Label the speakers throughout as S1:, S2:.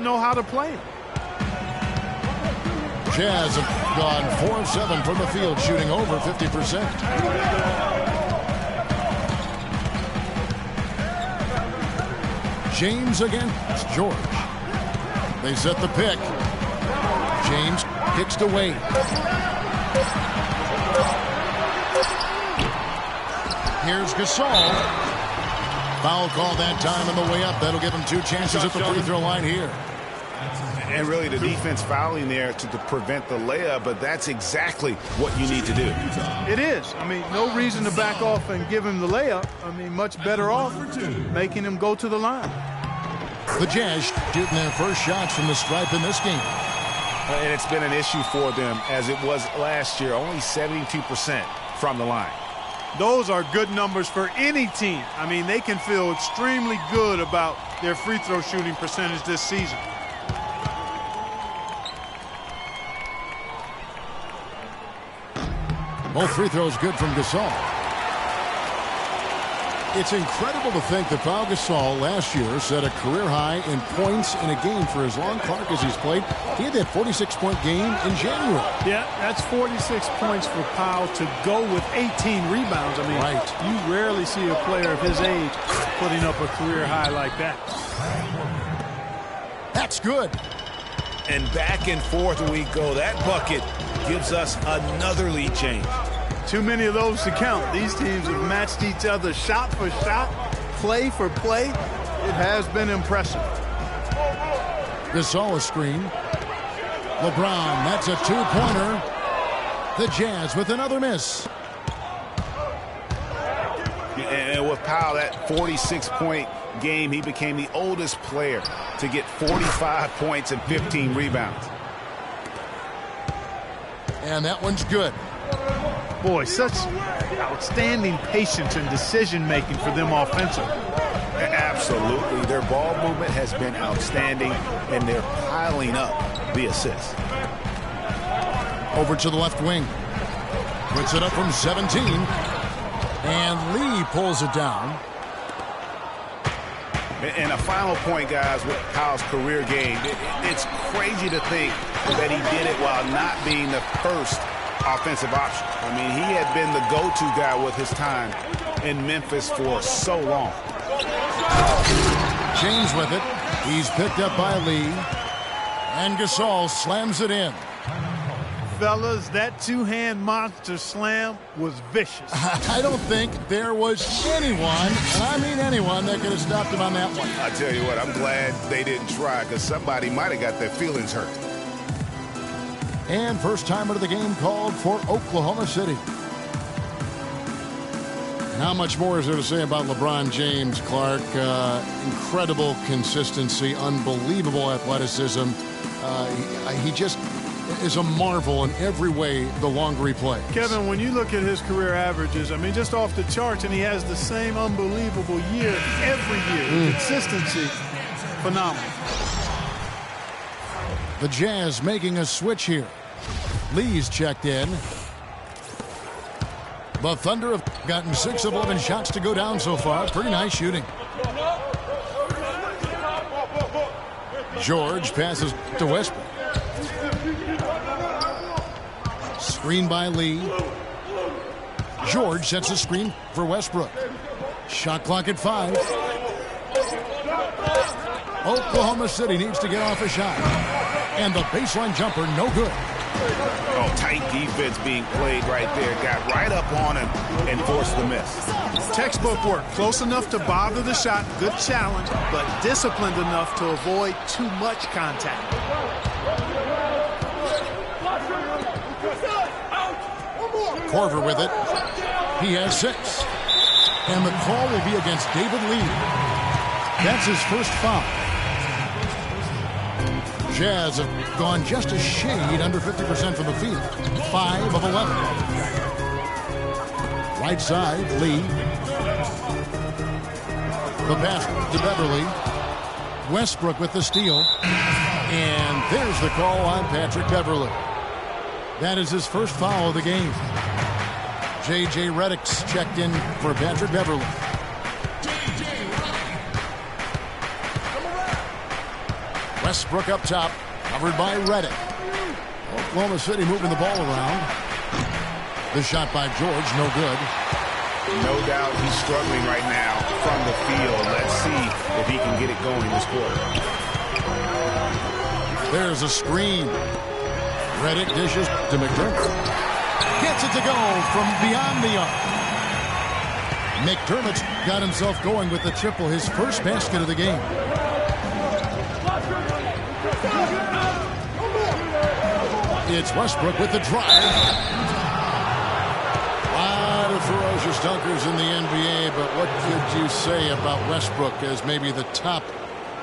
S1: know how to play him.
S2: Jazz have gone 4 of 7 from the field, shooting over 50%. James against George. They set the pick. James kicks to Wade. Here's Gasol. Foul call that time on the way up. That'll give him 2 chances at the free throw line here.
S3: And really the defense fouling there to prevent the layup, but that's exactly what you need to do.
S1: It is. I mean, no reason to back off and give him the layup. I mean, much better off making him go to the line.
S2: The Jazz shooting their first shots from the stripe in this game.
S3: And it's been an issue for them as it was last year, only 72% from the line.
S1: Those are good numbers for any team. I mean, they can feel extremely good about their free throw shooting percentage this season.
S2: Both free throws good from Gasol. It's incredible to think that Pau Gasol last year set a career high in points in a game for as long Clark as he's played. He had that 46-point game in January.
S1: Yeah, that's 46 points for Pau to go with 18 rebounds. I mean, you rarely see a player of his age putting up a career high like that.
S2: That's good.
S3: And back and forth we go. That bucket gives us another lead change.
S1: Too many of those to count. These teams have matched each other shot for shot, play for play. It has been impressive.
S2: Gasol a screen. LeBron, that's a 2-pointer. The Jazz with another miss.
S3: And with Powell, that 46-point game, he became the oldest player to get 45 points and 15 rebounds.
S2: And that one's good.
S1: Boy, such outstanding patience and decision-making for them offensively.
S3: Absolutely. Their ball movement has been outstanding, and they're piling up the assists.
S2: Over to the left wing. Puts it up from 17. And Lee pulls it down.
S3: And a final point, guys, with Powell's career game. It's crazy to think that he did it while not being the first offensive option. I mean, he had been the go-to guy with his time in Memphis for so long.
S2: James with it. He's picked up by Lee. And Gasol slams it in.
S1: Fellas, that two-hand monster slam was vicious.
S2: I don't think there was anyone, and I mean anyone, that could have stopped him on that one.
S3: I tell you what, I'm glad they didn't try, because somebody might have got their feelings hurt.
S2: And first timer of the game called for Oklahoma City. And how much more is there to say about LeBron James, Clark? Incredible consistency, unbelievable athleticism. He just is a marvel in every way the longer he plays.
S1: Kevin, when you look at his career averages, I mean, just off the charts, and he has the same unbelievable year every year. Consistency, phenomenal.
S2: The Jazz making a switch here. Lee's checked in. The Thunder have gotten 6 of 11 shots to go down so far. Pretty nice shooting. George passes to Westbrook. Screen by Lee. George sets a screen for Westbrook. Shot clock at 5. Oklahoma City needs to get off a shot. And the baseline jumper, no good.
S3: Oh, tight defense being played right there. Got right up on him and forced the miss.
S1: Textbook work. Close enough to bother the shot. Good challenge, but disciplined enough to avoid too much contact.
S2: Korver with it. He has 6. And the call will be against David Lee. That's his first foul. Jazz have gone just a shade under 50% from the field. 5 of 11. Right side, Lee. The pass to Beverly. Westbrook with the steal. And there's the call on Patrick Beverly. That is his first foul of the game. J.J. Redick's checked in for Patrick Beverly. Westbrook up top, covered by Reddick. Oklahoma City moving the ball around. The shot by George, no good.
S3: No doubt he's struggling right now from the field. Let's see if he can get it going this quarter.
S2: There's a screen. Reddick dishes to McDermott. Gets it to go from beyond the arc. McDermott's got himself going with the triple, his first basket of the game. It's Westbrook with the drive. A lot of ferocious dunkers in the NBA, but what could you say about Westbrook as maybe the top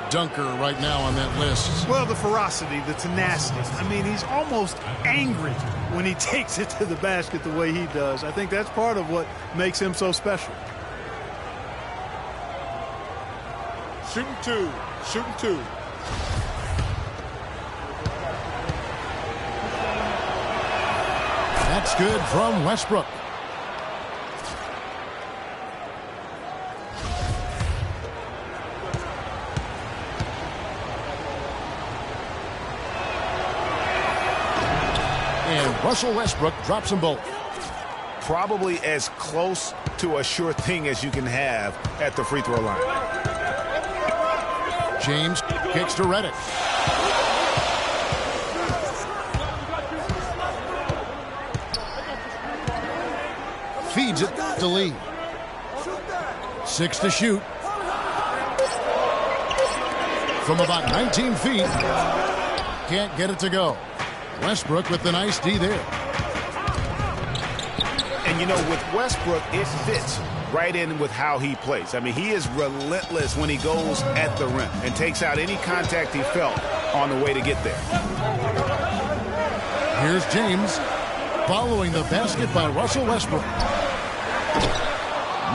S2: dunker right now on that list?
S1: Well, the ferocity, the tenacity. I mean, he's almost angry when he takes it to the basket the way he does. I think that's part of what makes him so special.
S4: Shooting two. Shooting two.
S2: That's good from Westbrook. And Russell Westbrook drops them both.
S3: Probably as close to a sure thing as you can have at the free throw line.
S2: James kicks to Reddick. Feeds it to Lee. 6 to shoot. From about 19 feet. Can't get it to go. Westbrook with the nice D there.
S3: And, you know, with Westbrook, it fits right in with how he plays. I mean, he is relentless when he goes at the rim and takes out any contact he felt on the way to get there.
S2: Here's James following the basket by Russell Westbrook.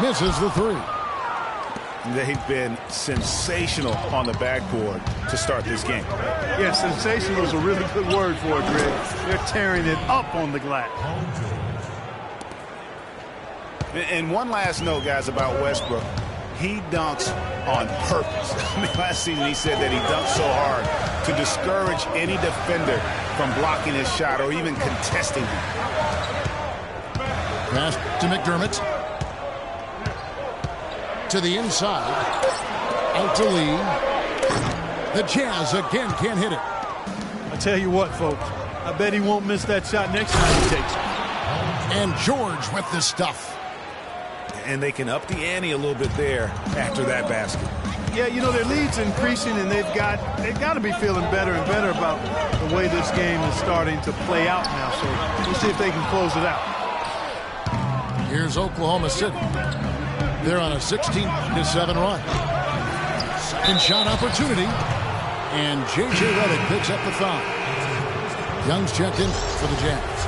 S2: Misses the three.
S3: They've been sensational on the backboard to start this game.
S1: Yeah, sensational is a really good word for it, Greg. They're tearing it up on the glass.
S3: And one last note, guys, about Westbrook. He dunks on purpose. I mean, last season he said that he dunked so hard to discourage any defender from blocking his shot or even contesting him.
S2: Pass to McDermott. To the inside. Out to Lee. The Jazz again can't hit it.
S1: I tell you what, folks. I bet he won't miss that shot next time he takes it.
S2: And George with the stuff.
S3: And they can up the ante a little bit there after that basket.
S1: Yeah, you know, their lead's increasing, and they've got to be feeling better and better about the way this game is starting to play out now. So we'll see if they can close it out.
S2: Here's Oklahoma City. They're on a 16-7 run. Second shot opportunity. And J.J. Redick picks up the foul. Young's checked in for the Jazz.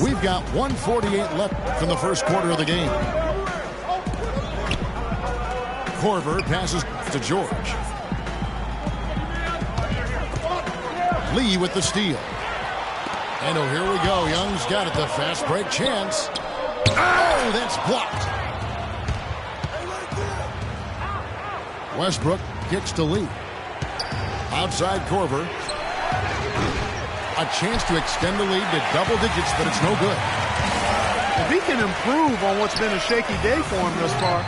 S2: We've got 1:48 left from the first quarter of the game. Korver passes to George. Lee with the steal. And oh, here we go. Young's got it. The fast break chance. Oh, that's blocked. Westbrook kicks to Lee. Outside Korver. A chance to extend the lead to double digits, but it's no good.
S1: If he can improve on what's been a shaky day for him thus far,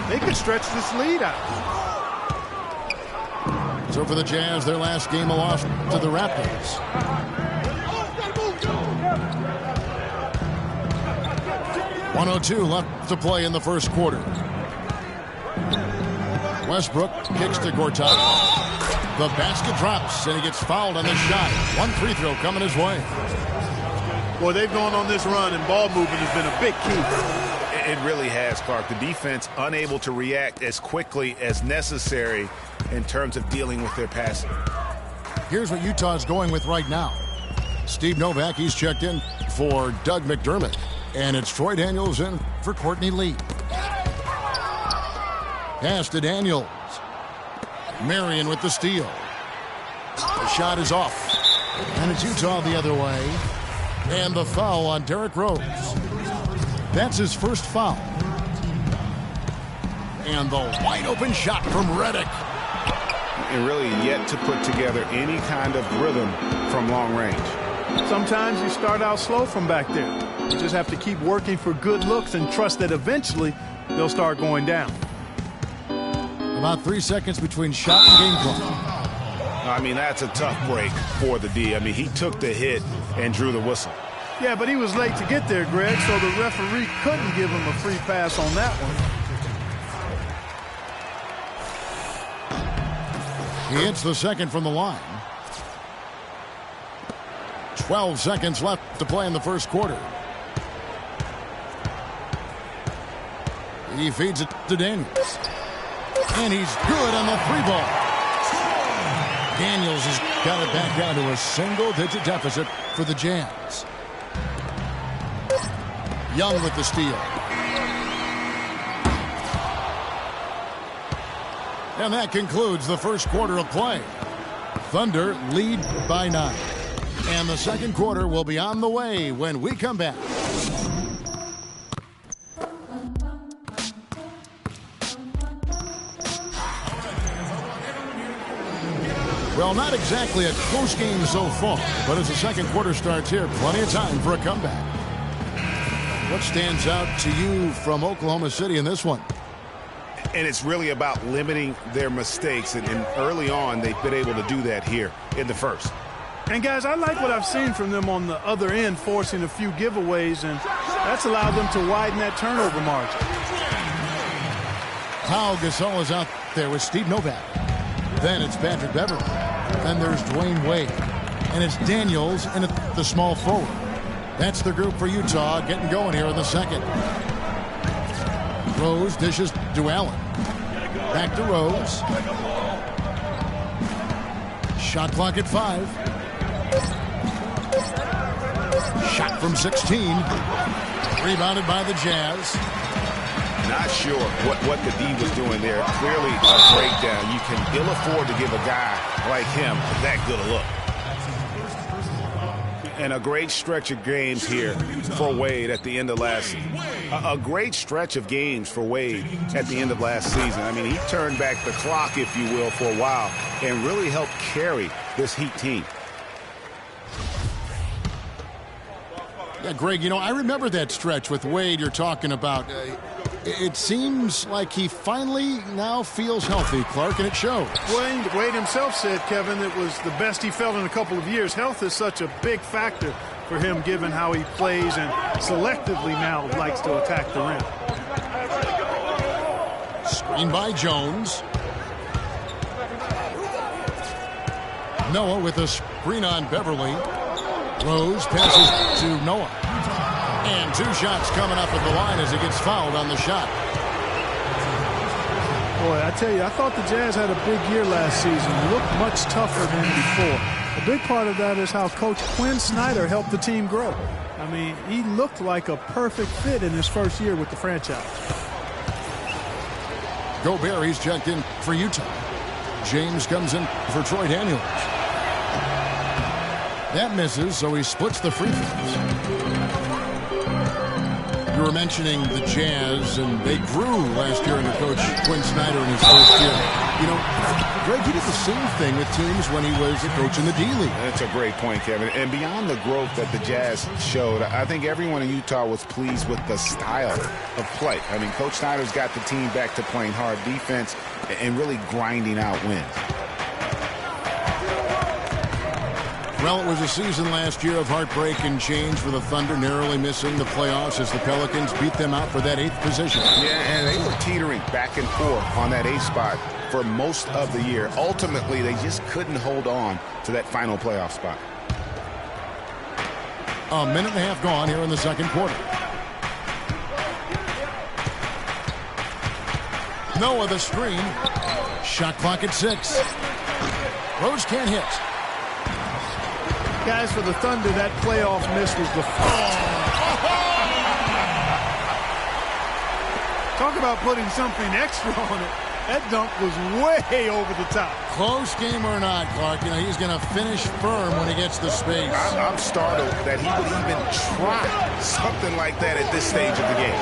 S1: they could stretch this lead out.
S2: So for the Jazz, their last game a loss to the Raptors. .102 left to play in the first quarter. Westbrook kicks to Gortat. The basket drops, and he gets fouled on the shot. One free throw coming his way.
S1: Boy, they've gone on this run, and ball movement has been a big key.
S3: It really has, Clark. The defense unable to react as quickly as necessary in terms of dealing with their passing.
S2: Here's what Utah's going with right now. Steve Novak, he's checked in for Doug McDermott. And it's Troy Daniels in for Courtney Lee. Pass to Daniels. Marion with the steal. The shot is off. And it's Utah the other way. And the foul on Derrick Rose. That's his first foul. And the wide open shot from Redick.
S3: And really yet to put together any kind of rhythm from long range.
S1: Sometimes you start out slow from back there. You just have to keep working for good looks and trust that eventually they'll start going down.
S2: About 3 seconds between shot and game clock.
S3: I mean, that's a tough break for the D. I mean, he took the hit and drew the whistle.
S1: Yeah, but he was late to get there, Greg, so the referee couldn't give him a free pass on that one.
S2: He hits the second from the line. 12 seconds left to play in the first quarter. He feeds it to Daniels. And he's good on the three ball. Daniels has got it back down to a single-digit deficit for the Jazz. Young with the steal. And that concludes the first quarter of play. Thunder lead by 9. And the second quarter will be on the way when we come back. Well, not exactly a close game so far, but as the second quarter starts here, plenty of time for a comeback. What stands out to you from Oklahoma City in this one?
S3: And it's really about limiting their mistakes. And early on, they've been able to do that here in the first.
S1: And, guys, I like what I've seen from them on the other end, forcing a few giveaways, and that's allowed them to widen that turnover margin.
S2: Pau Gasol is out there with Steve Novak. Then it's Patrick Beverley. Then there's Dwayne Wade. And it's Daniels and the small forward. That's the group for Utah getting going here in the second. Rose dishes to Allen. Back to Rose. Shot clock at 5. Shot from 16. Rebounded by the Jazz.
S3: Not sure what the D was doing there. Clearly a breakdown. You can ill afford to give a guy like him that good a look. And a great stretch of games here for Wade at the end of last season. A great stretch of games for Wade at the end of last season. I mean, he turned back the clock, if you will, for a while and really helped carry this Heat team.
S2: Yeah, Greg, you know, I remember that stretch with Wade you're talking about. It seems like he finally now feels healthy, Clark, and it shows.
S1: Wade himself said, Kevin, it was the best he felt in a couple of years. Health is such a big factor for him, given how he plays and selectively now likes to attack the rim.
S2: Screen by Jones. Noah with a screen on Beverly. Rose passes to Noah. And 2 shots coming up at the line as he gets fouled on the shot.
S1: Boy, I tell you, I thought the Jazz had a big year last season. Looked much tougher than before. A big part of that is how Coach Quinn Snyder helped the team grow. I mean, he looked like a perfect fit in his first year with the franchise.
S2: Gobert, he's checked in for Utah. James comes in for Troy Daniels. That misses, so he splits the free throws. You were mentioning the Jazz, and they grew last year under Coach Quinn Snyder in his first year. You know, Greg, he did the same thing with teams when he was a coach in the D-League.
S3: That's a great point, Kevin. And beyond the growth that the Jazz showed, I think everyone in Utah was pleased with the style of play. I mean, Coach Snyder's got the team back to playing hard defense and really grinding out wins.
S2: Well, it was a season last year of heartbreak and change for the Thunder, narrowly missing the playoffs as the Pelicans beat them out for that 8th position.
S3: Yeah, and they were teetering back and forth on that 8th spot for most of the year. Ultimately, they just couldn't hold on to that final playoff spot.
S2: A minute and a half gone here in the second quarter. Noah the screen. Shot clock at 6. Rose can't hit.
S1: Guys, for the Thunder, that playoff miss was the talk about putting something extra on it. That dunk was way over the top.
S2: Close game or not, Clark, you know, he's going to finish firm when he gets the space.
S3: I'm startled that he would even try something like that at this stage of the game.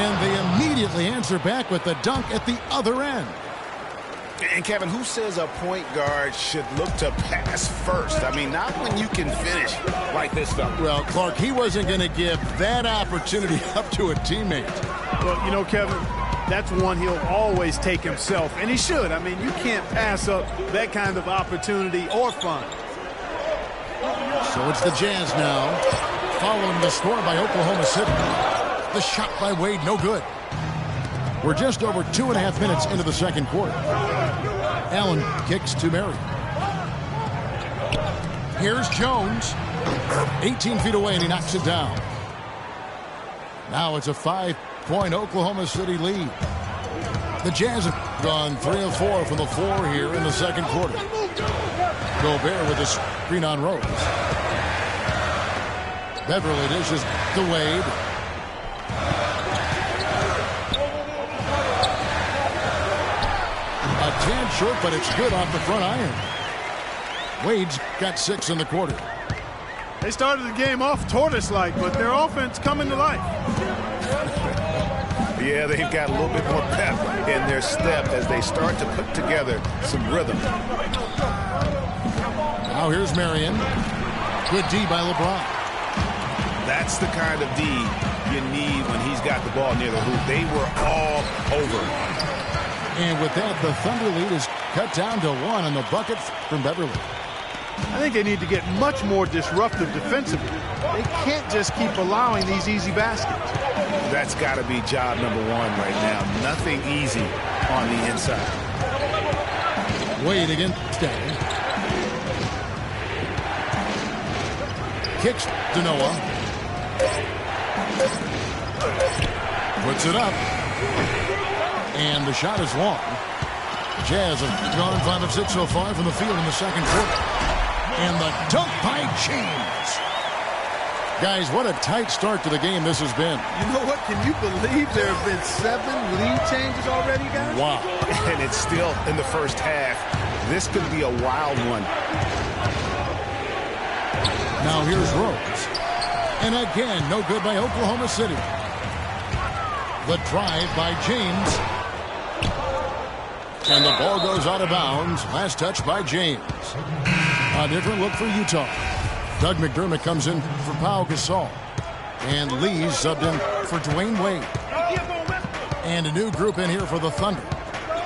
S2: And they immediately answer back with the dunk at the other end.
S3: And, Kevin, who says a point guard should look to pass first? I mean, not when you can finish like this stuff.
S2: Well, Clark, he wasn't going to give that opportunity up to a teammate.
S1: Well, you know, Kevin, that's one he'll always take himself, and he should. I mean, you can't pass up that kind of opportunity or fun.
S2: So it's the Jazz now, following the score by Oklahoma City. The shot by Wade, no good. We're just over 2.5 minutes into the second quarter. Allen kicks to Mary. Here's Jones. 18 feet away, and he knocks it down. Now it's a 5-point Oklahoma City lead. The Jazz have gone 3 of 4 from the floor here in the second quarter. Gobert with a screen on Rose. Beverly dishes to Wade. A tad short, but it's good off the front iron. Wade's got 6 in the quarter.
S1: They started the game off tortoise-like, but their offense coming to life.
S3: Yeah, they've got a little bit more pep in their step as they start to put together some rhythm.
S2: Now here's Marion. Good D by LeBron.
S3: That's the kind of D you need when he's got the ball near the hoop. They were all over.
S2: And with that, the Thunder lead is cut down to 1 on the bucket from Beverly.
S1: I think they need to get much more disruptive defensively. They can't just keep allowing these easy baskets.
S3: That's got to be job number 1 right now. Nothing easy on the inside.
S2: Wade against Stay. Kicks to Noah. Puts it up. And the shot is long. Jazz have gone 5 of 6 so far from the field in the second quarter. And the dunk by James. Guys, what a tight start to the game this has been.
S1: You know what? Can you believe there have been 7 lead changes already, guys?
S2: Wow.
S3: And it's still in the first half. This could be a wild one.
S2: Now here's Rose. And again, no good by Oklahoma City. The drive by James. And the ball goes out of bounds. Last touch by James. A different look for Utah. Doug McDermott comes in for Pau Gasol. And Lee's subbed in for Dwayne Wade. And a new group in here for the Thunder.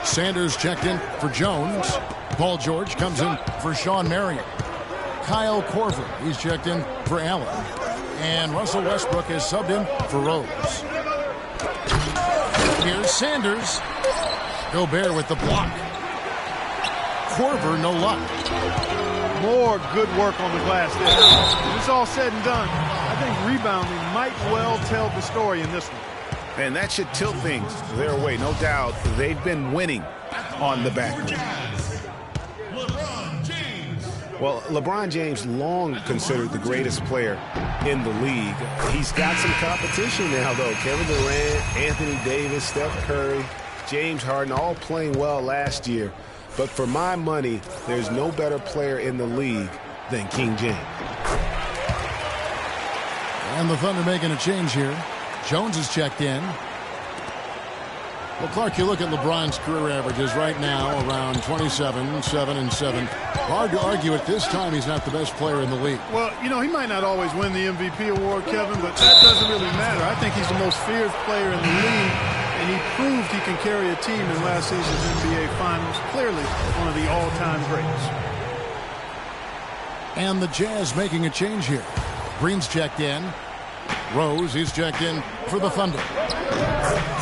S2: Sanders checked in for Jones. Paul George comes in for Sean Marion. Kyle Korver, he's checked in for Allen. And Russell Westbrook is subbed in for Rose. Here's Sanders. Gobert with the block. Korver, no luck.
S1: More good work on the glass there. When it's all said and done, I think rebounding might well tell the story in this one.
S3: And that should tilt things their way. No doubt they've been winning on the back. Well, LeBron James long considered the greatest player in the league. He's got some competition now, though. Kevin Durant, Anthony Davis, Steph Curry, James Harden, all playing well last year. But for my money, there's no better player in the league than King James.
S2: And the Thunder making a change here. Jones is checked in. Well, Clark, you look at LeBron's career averages right now around 27, 7, and 7. Hard to argue at this time he's not the best player in the league.
S1: Well, you know, he might not always win the MVP award, Kevin, but that doesn't really matter. I think he's the most feared player in the league, and he proved he can carry a team in last season's NBA Finals. Clearly one of the all-time greats.
S2: And the Jazz making a change here. Green's checked in. Rose, he's checked in for the Thunder.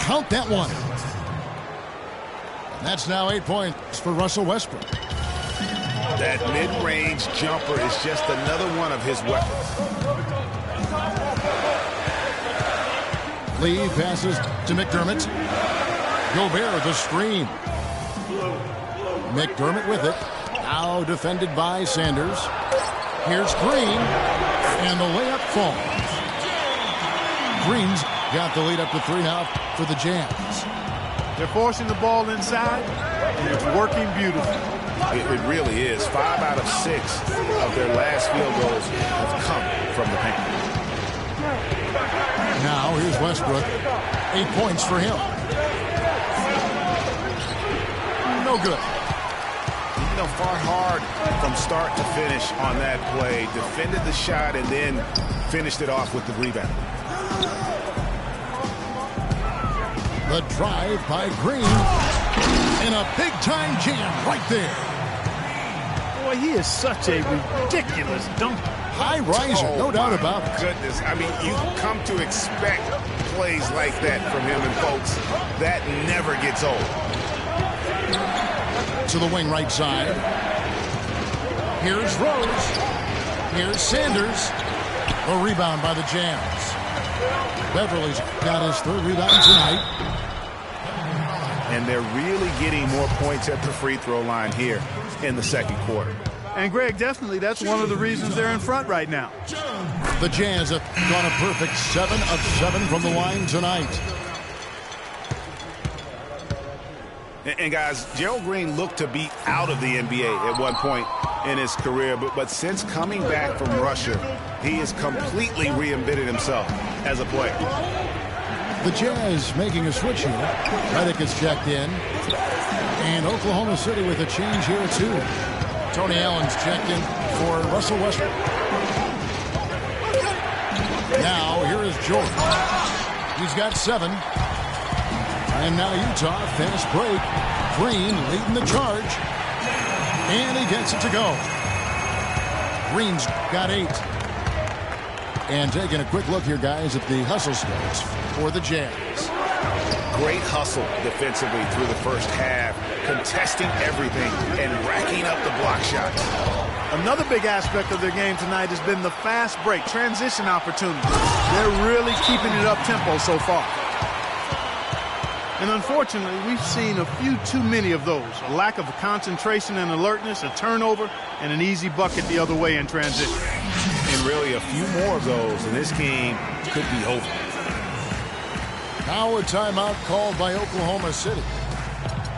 S2: Count that one. That's now 8 points for Russell Westbrook.
S3: That mid-range jumper is just another one of his weapons.
S2: Lee passes to McDermott. Gobert the screen. McDermott with it. Now defended by Sanders. Here's Green. And the layup falls. Green's got the lead up to 3 now for the Jazz.
S1: They're forcing the ball inside, and it's working beautifully.
S3: It really is. 5 out of 6 of their last field goals have come from the paint.
S2: Now here's Westbrook. 8 points for him. No good.
S3: You know, fought hard from start to finish on that play. Defended the shot and then finished it off with the rebound.
S2: The drive by Green. And a big-time jam right there.
S1: Boy, he is such a ridiculous dunker.
S2: High riser, no doubt about it.
S3: Goodness, I mean, you come to expect plays like that from him, and folks, that never gets old.
S2: To the wing right side. Here's Rose. Here's Sanders. A rebound by the Jams. Beverly's got his 3rd rebound tonight.
S3: And they're really getting more points at the free throw line here in the second quarter.
S1: And, Greg, definitely that's one of the reasons they're in front right now.
S2: The Jazz have gone a perfect 7 of 7 from the line tonight.
S3: And guys, Gerald Green looked to be out of the NBA at one point in his career, but since coming back from Russia, he has completely reinvented himself as a player.
S2: The Jazz making a switch here. Redick is checked in. And Oklahoma City with a change here too. Tony Allen's checked in for Russell Westbrook. Now here is George. He's got 7. And now Utah, fast break. Green leading the charge. And he gets it to go. Green's got 8. And taking a quick look here, guys, at the hustle stats for the Jazz.
S3: Great hustle defensively through the first half, contesting everything and racking up the block shots.
S1: Another big aspect of their game tonight has been the fast break, transition opportunity. They're really keeping it up-tempo so far. And unfortunately, we've seen a few too many of those. A lack of concentration and alertness, a turnover, and an easy bucket the other way in transition.
S3: And really a few more of those, and this game could be over.
S2: Now a timeout called by Oklahoma City.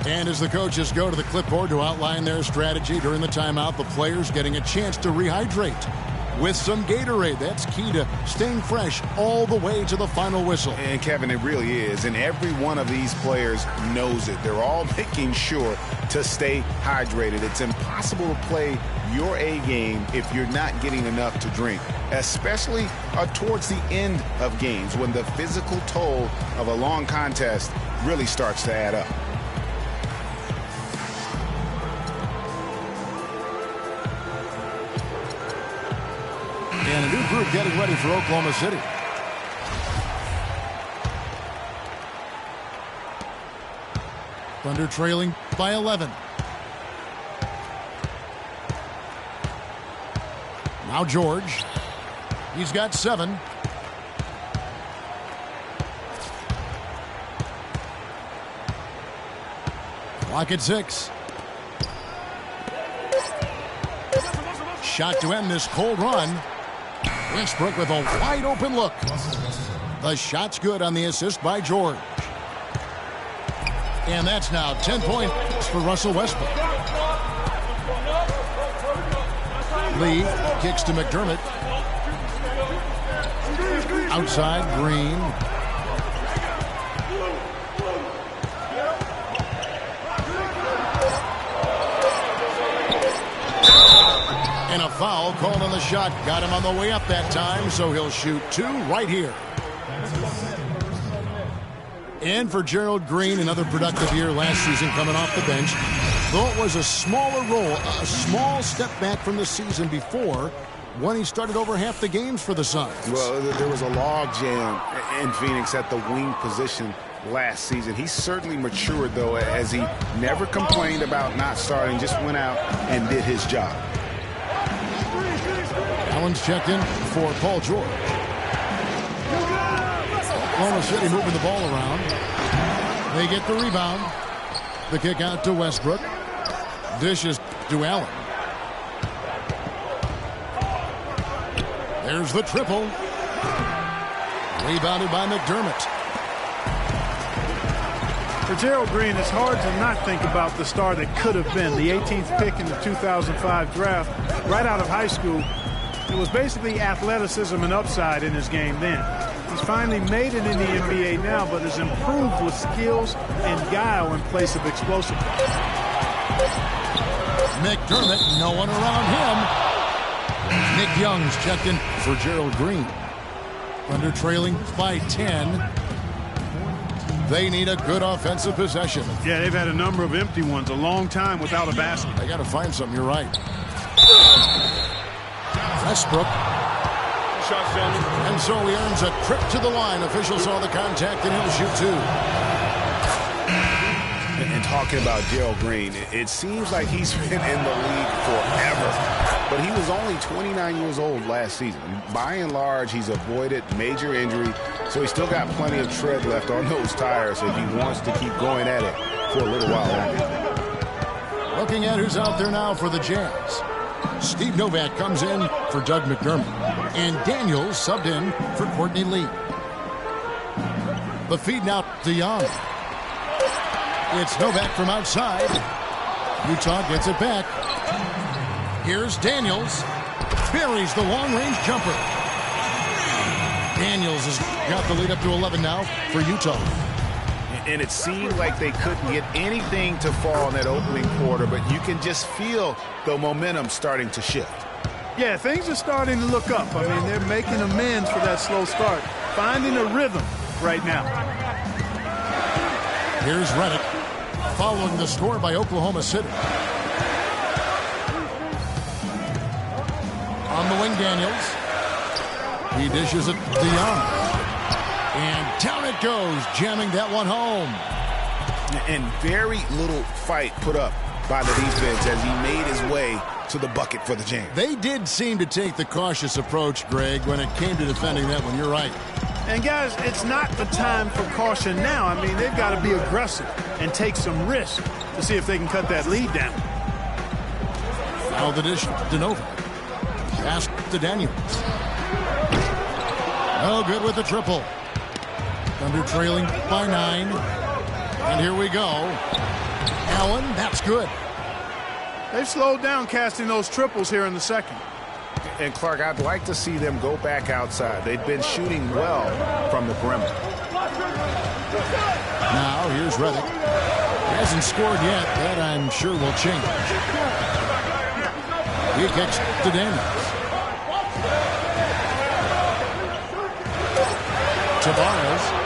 S2: And as the coaches go to the clipboard to outline their strategy during the timeout, the players getting a chance to rehydrate with some Gatorade. That's key to staying fresh all the way to the final whistle.
S3: And Kevin, it really is. And every one of these players knows it. They're all making sure to stay hydrated. It's impossible to play your A game if you're not getting enough to drink, especially towards the end of games when the physical toll of a long contest really starts to add up.
S2: And a new group getting ready for Oklahoma City. Thunder trailing by 11. Now George. He's got 7. Clock at 6. Shot to end this cold run. Westbrook with a wide open look. The shot's good on the assist by George. And that's now 10 points for Russell Westbrook. Lee kicks to McDermott. Outside, Green. And a foul called on the shot. Got him on the way up that time, so he'll shoot 2 right here. And for Gerald Green, another productive year last season coming off the bench. Though it was a smaller role, a small step back from the season before when he started over half the games for the Suns.
S3: Well, there was a log jam in Phoenix at the wing position last season. He certainly matured, though, as he never complained about not starting, just went out and did his job.
S2: Allen's checked in for Paul George. Oklahoma City moving the ball around. They get the rebound. The kick out to Westbrook. Dishes to Allen. There's the triple. Rebounded by McDermott.
S1: For Gerald Green, it's hard to not think about the star that could have been, the 18th pick in the 2005 draft. Right out of high school, it was basically athleticism and upside in his game then. He's finally made it in the NBA now, but has improved with skills and guile in place of explosiveness.
S2: McDermott, no one around him. Nick Young's checked in for Gerald Green. Thunder trailing by 10. They need a good offensive possession.
S1: Yeah, they've had a number of empty ones, a long time without a basket.
S2: They got to find something, you're right. Westbrook.
S4: Shots, gentlemen.
S2: And so he earns a trip to the line. Officials saw the contact, and he'll shoot two.
S3: And talking about Gerald Green, it seems like he's been in the league forever. But he was only 29 years old last season. By and large, he's avoided major injury, so he's still got plenty of tread left on those tires if he wants to keep going at it for a little while longer.
S2: Looking at who's out there now for the Jazz. Steve Novak comes in for Doug McDermott. And Daniels subbed in for Courtney Lee. The feed now to Young. It's Novak from outside. Utah gets it back. Here's Daniels. Buries the long-range jumper. Daniels has got the lead up to 11 now for Utah.
S3: And it seemed like they couldn't get anything to fall in that opening quarter, but you can just feel the momentum starting to shift.
S1: Yeah, things are starting to look up. I mean, they're making amends for that slow start, finding a rhythm right now.
S2: Here's Redick, following the score by Oklahoma City. On the wing, Daniels. He dishes it to Young. And down it goes, jamming that one home.
S3: And very little fight put up by the defense as he made his way to the bucket for the jam.
S2: They did seem to take the cautious approach, Greg, when it came to defending that one. You're right.
S1: And, guys, it's not the time for caution now. I mean, they've got to be aggressive and take some risk to see if they can cut that lead down.
S2: Now the dish to Nova. Pass to Daniels. Oh, good with the triple. Thunder trailing by 9. And here we go. Allen, that's good.
S1: They've slowed down casting those triples here in the second.
S3: And, Clark, I'd like to see them go back outside. They've been shooting well from the perimeter.
S2: Now, here's Redick. He hasn't scored yet. That, I'm sure, will change. He kicks to Daniels. Tavares.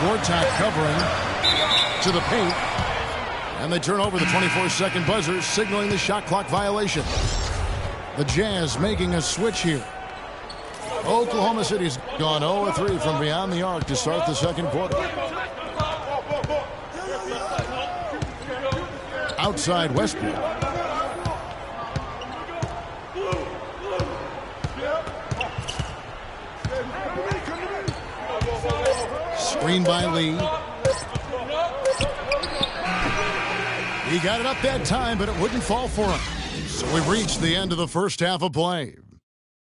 S2: Gortat covering to the paint. And they turn over the 24-second buzzer, signaling the shot clock violation. The Jazz making a switch here. Oklahoma City's gone 0-3 from beyond the arc to start the second quarter. Outside Westbrook. Screen by Lee. He got it up that time, but it wouldn't fall for him. So we've reached the end of the first half of play.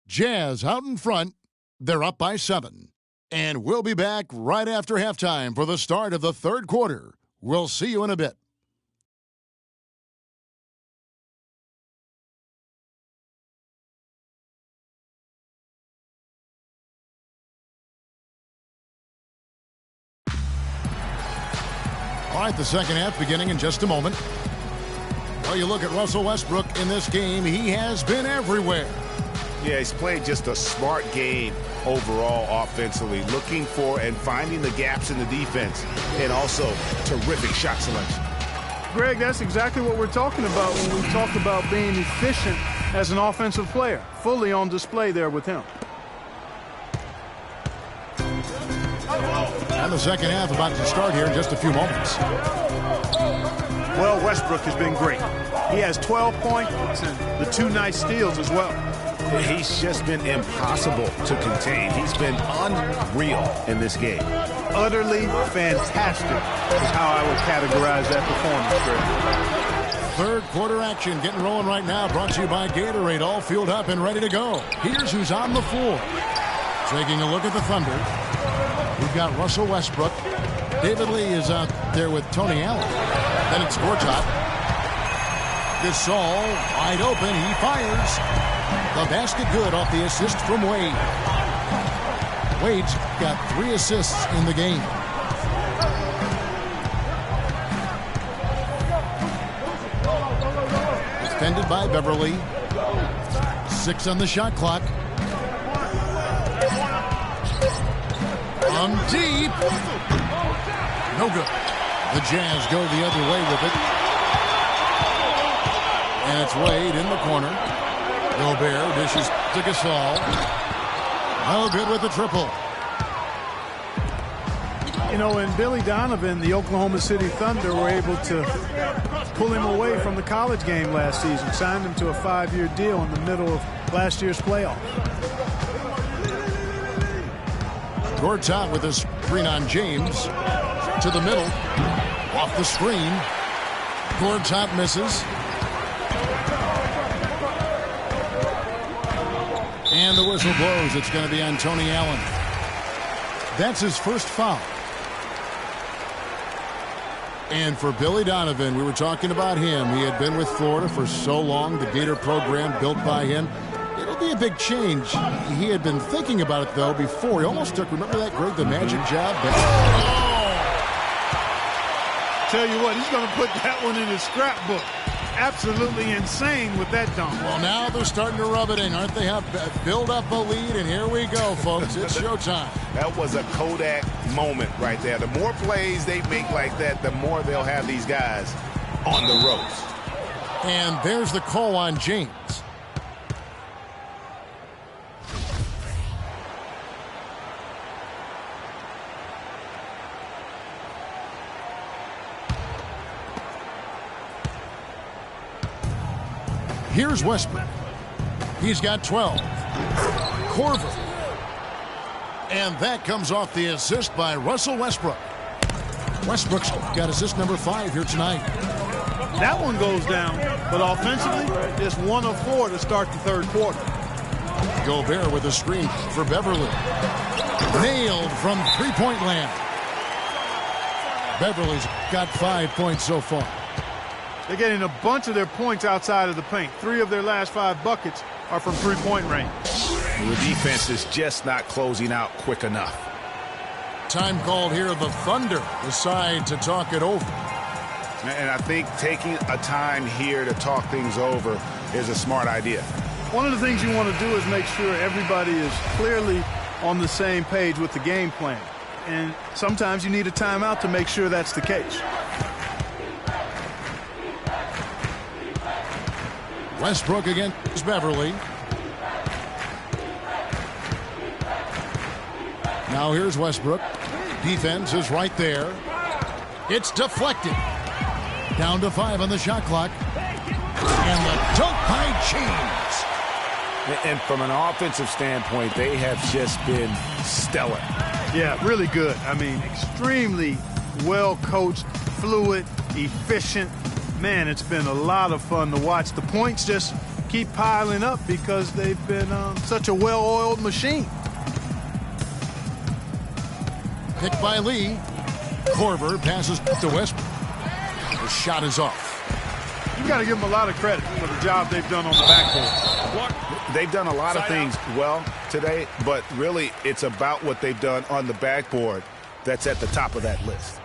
S2: Jazz out in front. They're up by 7. And we'll be back right after halftime for the start of the third quarter. We'll see you in a bit. All right, the second half beginning in just a moment. Well, you look at Russell Westbrook in this game, he has been everywhere.
S3: Yeah, he's played just a smart game overall offensively, looking for and finding the gaps in the defense, and also terrific shot selection.
S1: Greg, that's exactly what we're talking about when we talk about being efficient as an offensive player. Fully on display there with him.
S2: And the second half about to start here in just a few moments.
S1: Well, Westbrook has been great. He has 12 points and the 2 nice steals as well.
S3: He's just been impossible to contain. He's been unreal in this game.
S1: Utterly fantastic is how I would categorize that performance, Greg.
S2: Third quarter action getting rolling right now, brought to you by Gatorade, all fueled up and ready to go. Here's who's on the floor. Taking a look at the Thunder. We've got Russell Westbrook. David Lee is out there with Tony Allen. Then it's Gortat. Gasol wide open. He fires. The basket good off the assist from Wade. Wade's got 3 assists in the game. Defended by Beverly. 6 on the shot clock. From deep. No good. The Jazz go the other way with it. And it's Wade in the corner. Gobert dishes to Gasol. No good with the triple.
S1: You know, and Billy Donovan, the Oklahoma City Thunder, were able to pull him away from the college game last season. Signed him to a 5-year deal in the middle of last year's playoff.
S2: Gortat with a screen on James. To the middle. Off the screen. Gortat misses. And the whistle blows. It's going to be on Tony Allen. That's his first foul. And for Billy Donovan, we were talking about him. He had been with Florida for so long, the Gator program built by him. It'll be a big change. He had been thinking about it, though, before. He almost took, remember that Greg the Magic job?
S1: Tell you what, he's going to put that one in his scrapbook. Absolutely insane with that dunk.
S2: Well, now they're starting to rub it in, aren't they? Build up a lead, and here we go, folks. It's showtime.
S3: That was a Kodak moment right there. The more plays they make like that, the more they'll have these guys on the ropes.
S2: And there's the call on James. Here's Westbrook. He's got 12. Korver. And that comes off the assist by Russell Westbrook. Westbrook's got assist number 5 here tonight.
S1: That one goes down, but offensively, it's 1 of 4 to start the third quarter.
S2: Gobert with a screen for Beverly. Nailed from three-point land. Beverly's got 5 points so far.
S1: They're getting a bunch of their points outside of the paint. 3 of their last 5 buckets are from three-point range.
S3: The defense is just not closing out quick enough.
S2: Time called here. The Thunder decide to talk it over.
S3: And I think taking a time here to talk things over is a smart idea.
S1: One of the things you want to do is make sure everybody is clearly on the same page with the game plan. And sometimes you need a timeout to make sure that's the case.
S2: Westbrook against Beverly. Now here's Westbrook. Defense is right there. It's deflected. Down to 5 on the shot clock. And the dunk by James.
S3: And from an offensive standpoint, they have just been stellar.
S1: Yeah, really good. I mean, extremely well-coached, fluid, efficient. Man, it's been a lot of fun to watch. The points just keep piling up because they've been such a well-oiled machine.
S2: Picked by Lee. Korver passes to Westbrook. The shot is off.
S1: You got to give them a lot of credit for the job they've done on the backboard.
S3: They've done a lot of things well today, but really it's about what they've done on the backboard that's at the top of that list.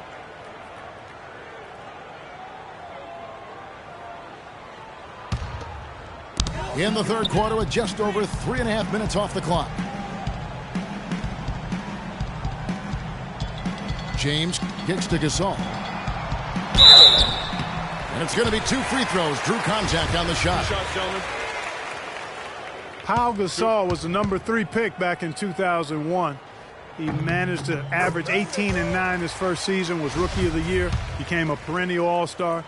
S2: In the third quarter with just over 3.5 minutes off the clock. James gets to Gasol. And it's going to be 2 free throws. Drew contact on the shot.
S1: Pau Gasol was the number 3 pick back in 2001. He managed to average 18 and 9 his first season, was Rookie of the Year, became a perennial All-Star.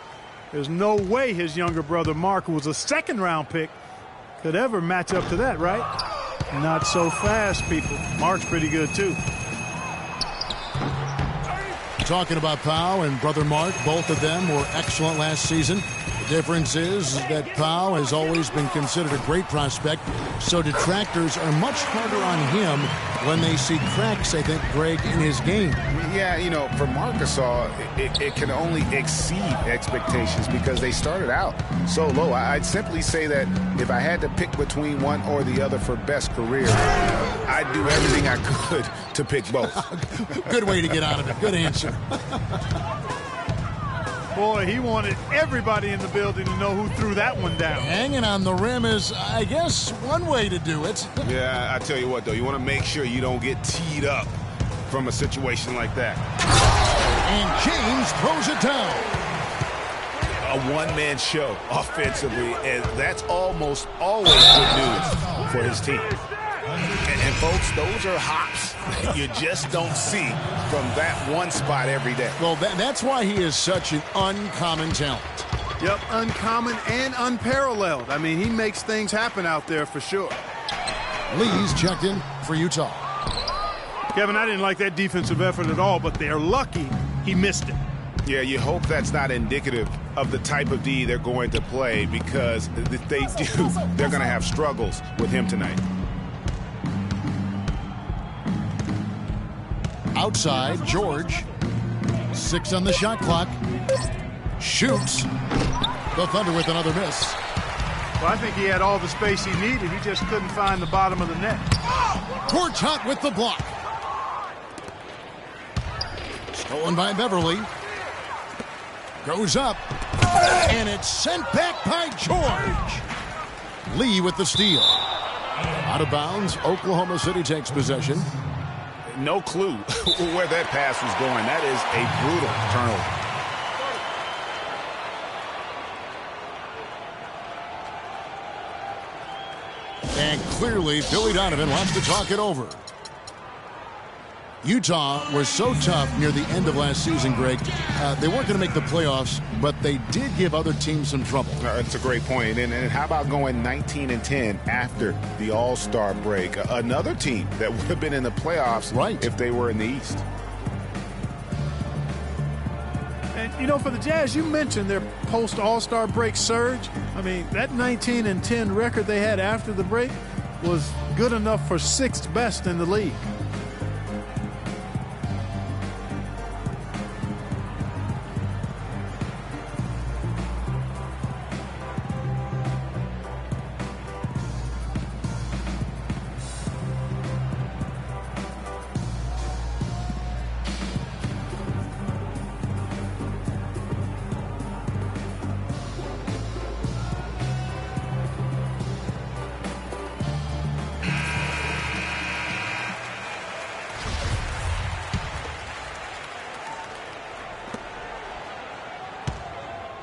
S1: There's no way his younger brother Mark, who was a 2nd-round pick, could ever match up to that, right? Not so fast, people. Mark's pretty good, too.
S2: Talking about Pau and brother Mark, both of them were excellent last season. The difference is that Pau has always been considered a great prospect. So detractors are much harder on him when they see cracks, I think, Greg, in his game.
S3: Yeah, you know, for Marcus, it can only exceed expectations because they started out so low. I'd simply say that if I had to pick between one or the other for best career, I'd do everything I could to pick both.
S2: Good way to get out of it. Good answer.
S1: Boy, he wanted everybody in the building to know who threw that one down.
S2: Hanging on the rim is, I guess, one way to do it.
S3: Yeah, I tell you what, though, you want to make sure you don't get teed up from a situation like that.
S2: And James throws it down.
S3: A one-man show offensively, and that's almost always good news for his team. And folks, those are hops you just don't see from that one spot every day.
S2: Well, that's why he is such an uncommon talent.
S1: Yep, uncommon and unparalleled. I mean, he makes things happen out there for sure.
S2: Lee's checked in for Utah.
S1: Kevin, I didn't like that defensive effort at all, but they're lucky he missed it.
S3: Yeah, you hope that's not indicative of the type of D they're going to play, because if they do, they're going to have struggles with him tonight.
S2: Outside, George. 6 on the shot clock. Shoots. The Thunder with another miss.
S1: Well, I think he had all the space he needed. He just couldn't find the bottom of the net.
S2: Gortat with the block. Stolen by Beverly. Goes up. And it's sent back by George. Lee with the steal. Out of bounds. Oklahoma City takes possession.
S3: No clue where that pass was going. That is a brutal turnover.
S2: And clearly, Billy Donovan wants to talk it over. Utah was so tough near the end of last season, Greg. They weren't going to make the playoffs, but they did give other teams some trouble.
S3: That's a great point. And how about going 19-10 after the All-Star break? Another team that would have been in the playoffs if they were in the East.
S1: And, you know, for the Jazz, you mentioned their post-All-Star break surge. I mean, that 19-10 record they had after the break was good enough for 6th best in the league.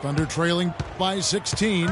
S2: Thunder trailing by 16.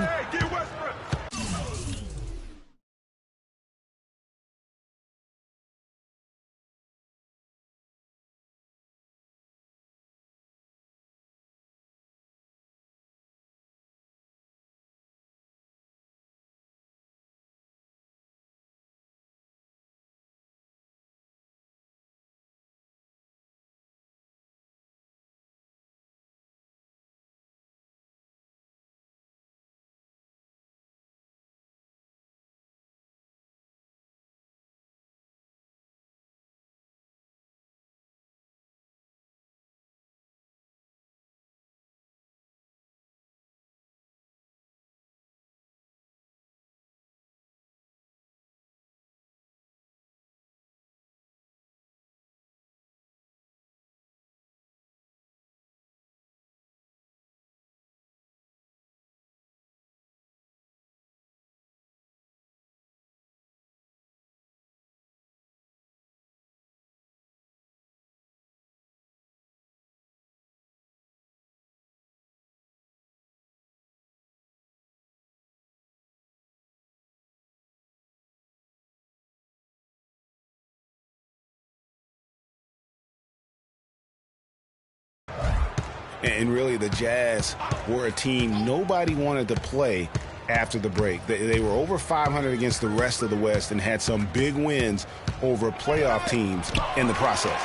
S3: And really, the Jazz were a team nobody wanted to play after the break. They were over 500 against the rest of the West and had some big wins over playoff teams in the process.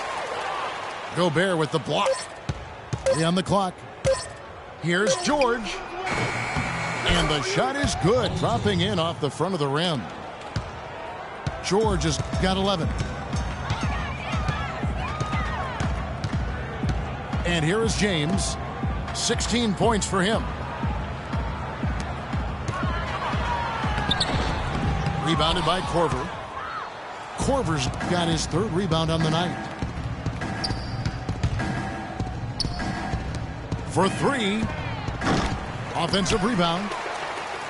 S2: Gobert with the block. 3 on the clock. Here's George. And the shot is good, dropping in off the front of the rim. George has got 11. And here is James. 16 points for him. Rebounded by Korver. Korver's got his 3rd rebound on the night. For 3. Offensive rebound.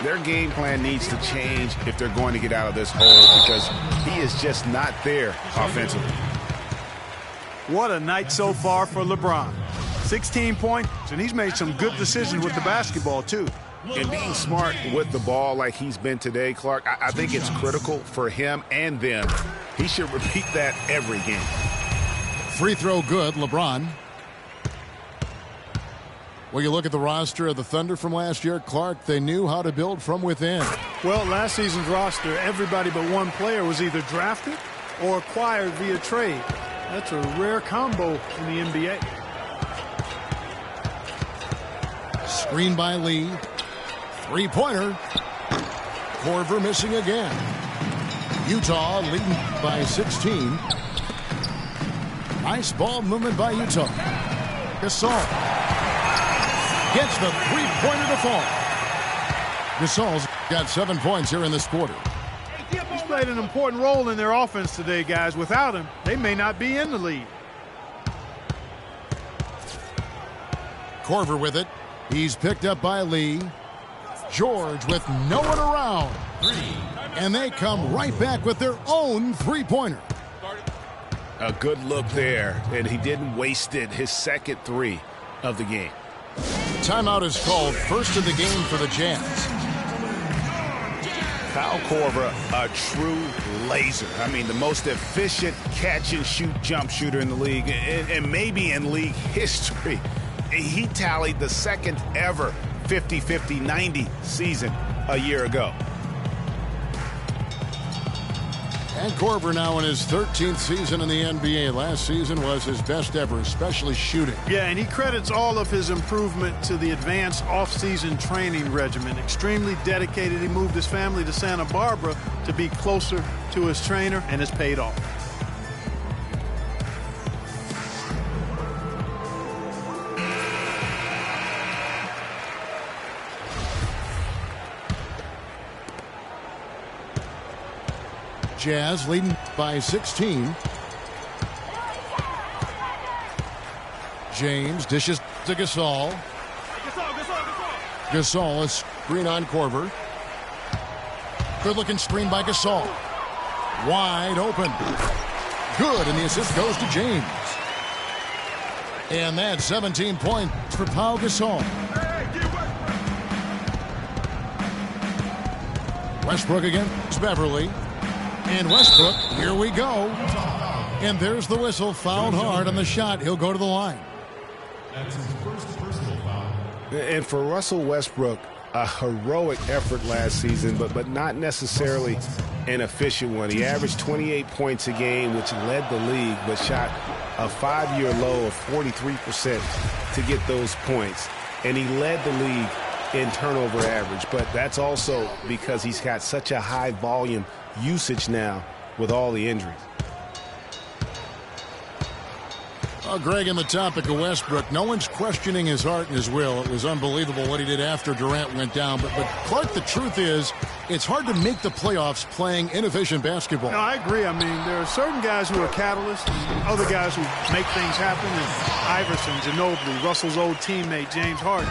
S3: Their game plan needs to change if they're going to get out of this hole because he is just not there offensively.
S1: What a night so far for LeBron. 16 points, and he's made some good decisions with the basketball, too.
S3: And being smart with the ball like he's been today, Clark, I think it's critical for him and them. He should repeat that every game.
S2: Free throw good, LeBron. Well, you look at the roster of the Thunder from last year, Clark, they knew how to build from within.
S1: Well, last season's roster, everybody but one player was either drafted or acquired via trade. That's a rare combo in the NBA.
S2: Screen by Lee. 3-pointer. Korver missing again. Utah leading by 16. Nice ball movement by Utah. Gasol gets the 3-pointer to fall. Gasol's got 7 points here in this quarter.
S1: He's played an important role in their offense today, guys. Without him, they may not be in the lead.
S2: Korver with it. He's picked up by Lee. George with no one around. And they come right back with their own 3-pointer.
S3: A good look there, and he didn't waste it. His 2nd 3 of the game.
S2: Timeout is called. First of the game for the Jazz.
S3: Kyle Korver, a true laser. I mean, the most efficient catch-and-shoot jump shooter in the league, and maybe in league history. He tallied the 2nd ever 50-50-90 season a year ago.
S2: And Korver now in his 13th season in the NBA. Last season was his best ever, especially shooting.
S1: Yeah, and he credits all of his improvement to the advanced off-season training regimen. Extremely dedicated. He moved his family to Santa Barbara to be closer to his trainer, and it's paid off.
S2: Jazz leading by 16. James dishes to Gasol. Gasol is screen on Korver. Good looking screen by Gasol. Wide open. Good, and the assist goes to James. And that's 17 points for Pau Gasol. Westbrook against Beverly. And Westbrook, here we go. And there's the whistle, fouled hard on the shot. He'll go to the line.
S3: That's his first personal foul. And for Russell Westbrook, a heroic effort last season, but not necessarily an efficient one. He averaged 28 points a game, which led the league, but shot a 5-year low of 43% to get those points. And he led the league in turnover average, but that's also because he's got such a high volume usage now with all the injuries.
S2: Well, Greg, on the topic of Westbrook, no one's questioning his heart and his will. It was unbelievable what he did after Durant went down. But Clark, the truth is, it's hard to make the playoffs playing inefficient basketball.
S1: No, I agree. I mean, there are certain guys who are catalysts and other guys who make things happen. And Iverson, Ginobili, Russell's old teammate, James Harden.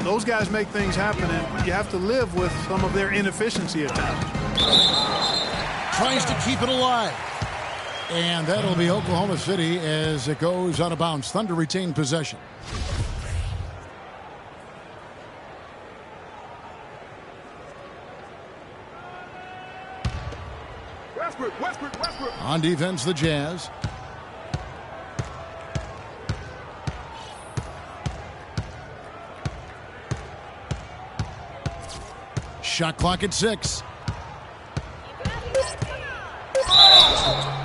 S1: Those guys make things happen, and you have to live with some of their inefficiency at times.
S2: Tries to keep it alive. And that'll be Oklahoma City as it goes out of bounds. Thunder retain possession.
S4: Westbrook.
S2: On defense, the Jazz. Shot clock at 6.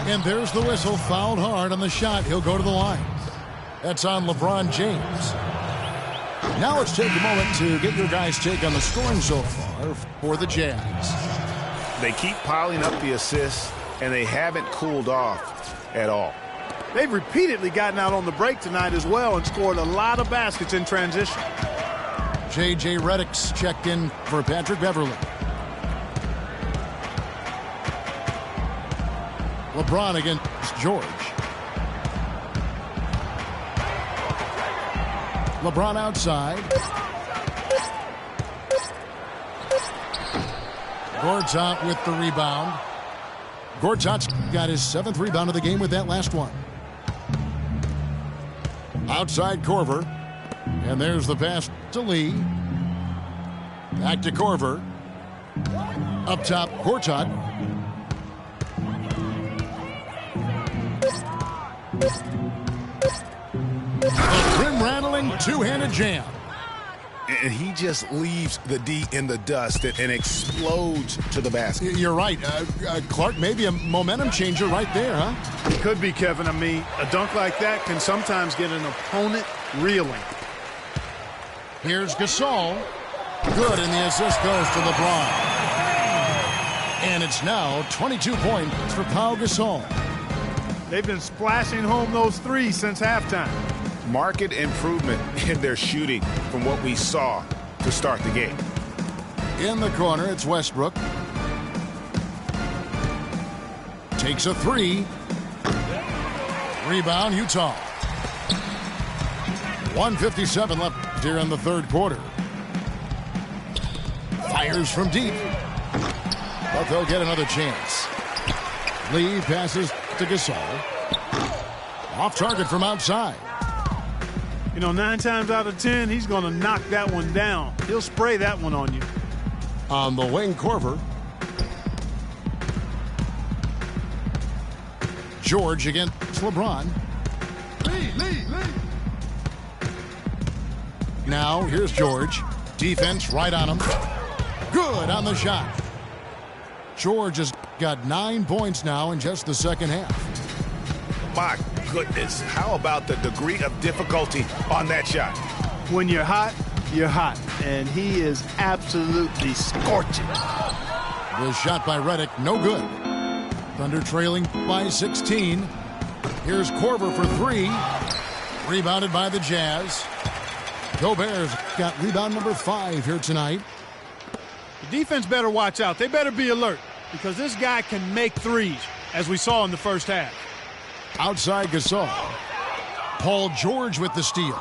S2: And there's the whistle, fouled hard on the shot. He'll go to the line. That's on LeBron James. Now let's take a moment to get your guys' take on the scoring so far for the Jazz.
S3: They keep piling up the assists, and they haven't cooled off at all.
S1: They've repeatedly gotten out on the break tonight as well and scored a lot of baskets in transition.
S2: J.J. Redick's checked in for Patrick Beverley. LeBron against George. LeBron outside. Gortat with the rebound. Gortat's got his 7th rebound of the game with that last one. Outside Korver. And there's the pass to Lee. Back to Korver. Up top, Gortat. A rim-rattling two-handed jam.
S3: And he just leaves the D in the dust and explodes to the basket.
S2: You're right. Clark, maybe a momentum changer right there, huh?
S1: It could be, Kevin. I mean, a dunk like that can sometimes get an opponent reeling.
S2: Here's Gasol. Good, and the assist goes to LeBron. And it's now 22 points for Pau Gasol.
S1: They've been splashing home those threes since halftime.
S3: Marked improvement in their shooting from what we saw to start the game.
S2: In the corner, it's Westbrook. Takes a three. Rebound, Utah. 1:57 left here in the third quarter. Fires from deep. But they'll get another chance. Lee passes to Gasol. Off target from outside.
S1: You know, 9 times out of 10, he's going to knock that one down. He'll spray that one on you.
S2: On the wing, Korver. George against LeBron. Lee. Now, here's George. Defense right on him. Good on the shot. George has got 9 points now in just the second half.
S3: My goodness, how about the degree of difficulty on that shot?
S1: When you're hot, you're hot. And he is absolutely scorching.
S2: The shot by Redick, no good. Thunder trailing by 16. Here's Korver for 3. Rebounded by the Jazz. Gobert's got rebound number 5 here tonight.
S1: The defense better watch out. They better be alert because this guy can make threes, as we saw in the first half.
S2: Outside Gasol. Paul George with the steal.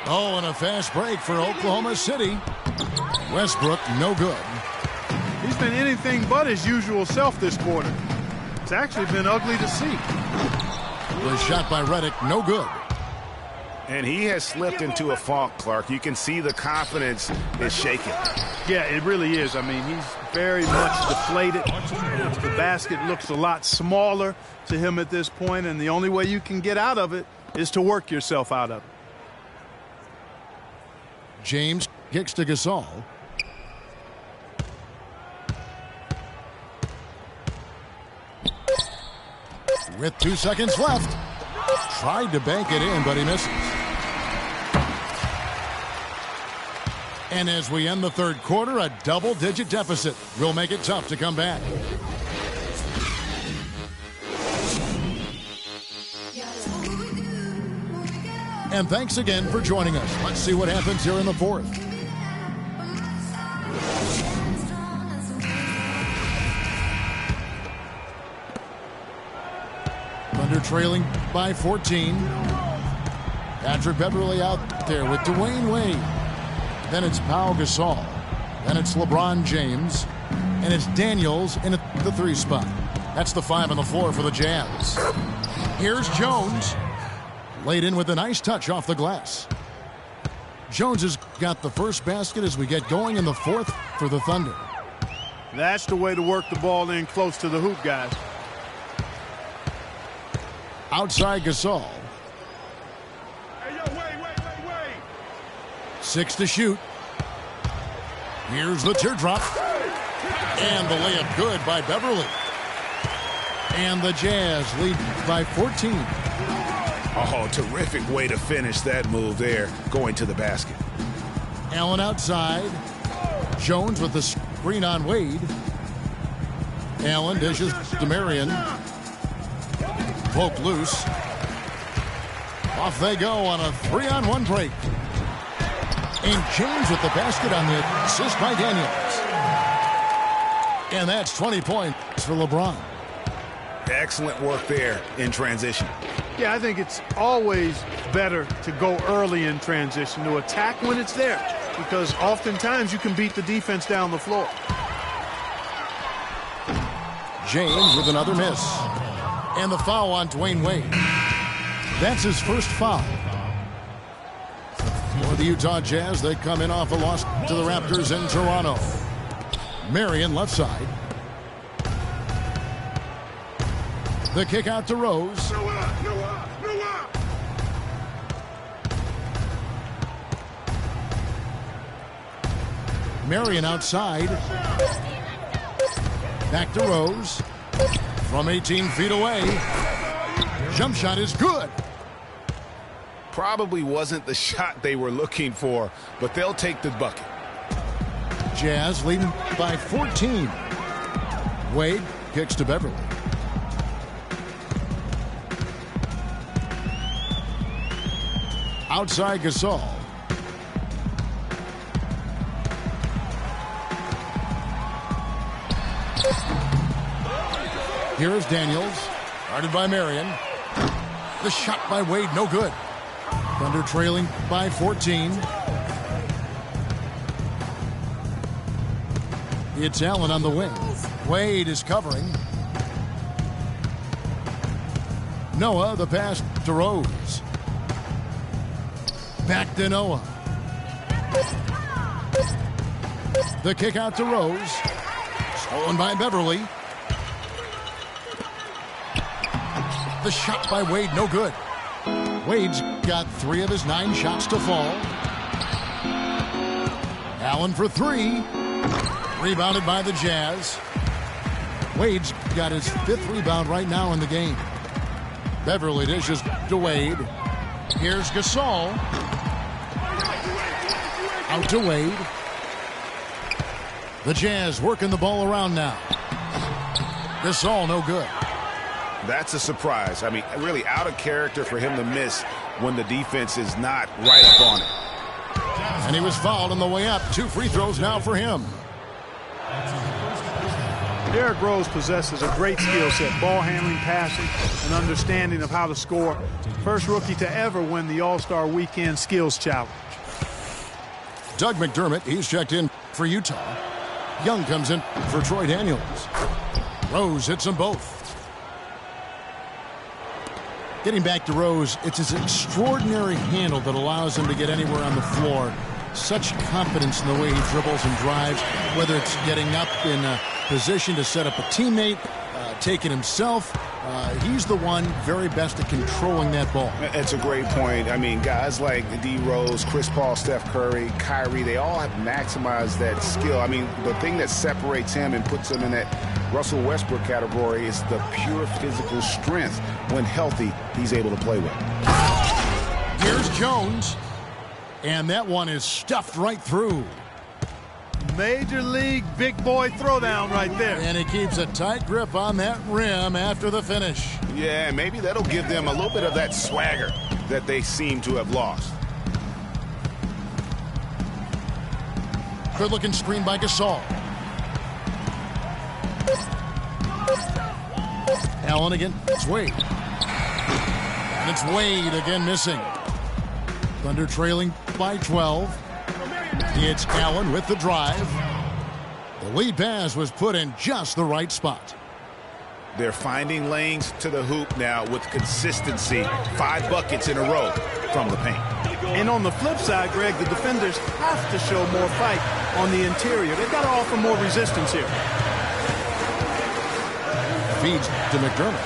S2: Oh, and a fast break for Oklahoma City. Westbrook, no good.
S1: He's been anything but his usual self this quarter. It's actually been ugly to see.
S2: The shot by Redick, no good.
S3: And he has slipped into a funk, Clark. You can see the confidence is shaking.
S1: Yeah, it really is. I mean, he's very much deflated. The basket looks a lot smaller to him at this point, and the only way you can get out of it is to work yourself out of it.
S2: James kicks to Gasol. With 2 seconds left. Tried to bank it in, but he misses. And as we end the third quarter, a double-digit deficit will make it tough to come back. And thanks again for joining us. Let's see what happens here in the fourth. Thunder trailing by 14. Patrick Beverley out there with Dwayne Wade. Then it's Pau Gasol. Then it's LeBron James. And it's Daniels in the 3 spot. That's the 5 on the floor for the Jazz. Here's Jones. Laid in with a nice touch off the glass. Jones has got the first basket as we get going in the fourth for the Thunder.
S1: That's the way to work the ball in close to the hoop, guys.
S2: Outside Gasol.
S4: Hey, yo, wait.
S2: 6 to shoot. Here's the teardrop. And the layup good by Beverley. And the Jazz lead by 14.
S3: Oh, terrific way to finish that move there, going to the basket.
S2: Allen outside. Jones with the screen on Wade. Allen dishes to Marion. Poke loose. Off they go on a 3-on-1 break. And James with the basket on the assist by Daniels. And that's 20 points for LeBron.
S3: Excellent work there in transition.
S1: Yeah, I think it's always better to go early in transition, to attack when it's there, because oftentimes you can beat the defense down the floor.
S2: James with another miss. And the foul on Dwayne Wade. That's his first foul. For the Utah Jazz, they come in off a loss to the Raptors in Toronto. Marion left side. The kick out to Rose. Marion outside. Back to Rose. From 18 feet away. Jump shot is good.
S3: Probably wasn't the shot they were looking for, but they'll take the bucket.
S2: Jazz leading by 14. Wade kicks to Beverly. Outside Gasol. Here is Daniels. Guarded by Marion. The shot by Wade, no good. Thunder trailing by 14. It's Allen on the wing. Wade is covering. Noah, the pass to Rose. Back to Noah. The kick out to Rose. Stolen by Beverly. The shot by Wade, no good. Wade's got 3 of his 9 shots to fall. Allen for 3. Rebounded by the Jazz. Wade's got his 5th rebound right now in the game. Beverly dishes to Wade. Here's Gasol. Out to Wade. The Jazz working the ball around now. Gasol no good.
S3: That's a surprise. I mean, really out of character for him to miss when the defense is not right up on it.
S2: And he was fouled on the way up. 2 free throws now for him.
S1: Derrick Rose possesses a great skill set, ball handling, passing, and understanding of how to score. First rookie to ever win the All-Star Weekend Skills Challenge.
S2: Doug McDermott, he's checked in for Utah. Young comes in for Troy Daniels. Rose hits them both. Getting back to Rose, it's his extraordinary handle that allows him to get anywhere on the floor. Such confidence in the way he dribbles and drives, whether it's getting up in a position to set up a teammate, taking himself. He's the one very best at controlling that ball.
S3: It's a great point. I mean, guys like D. Rose, Chris Paul, Steph Curry, Kyrie, they all have maximized that skill. I mean, the thing that separates him and puts him in that Russell Westbrook category is the pure physical strength. When healthy, he's able to play with.
S2: Here's Jones. And that one is stuffed right through.
S1: Major league big boy throwdown right there.
S2: And he keeps a tight grip on that rim after the finish.
S3: Yeah, maybe that'll give them a little bit of that swagger that they seem to have lost.
S2: Good looking screen by Gasol. Allen again. It's Wade. And it's Wade again missing. Thunder trailing by 12. It's Allen with the drive. The lead pass was put in just the right spot.
S3: They're finding lanes to the hoop now with consistency. 5 buckets in a row from the paint.
S1: And on the flip side, Greg, the defenders have to show more fight on the interior. They've got to offer more resistance here.
S2: Feeds to McDermott.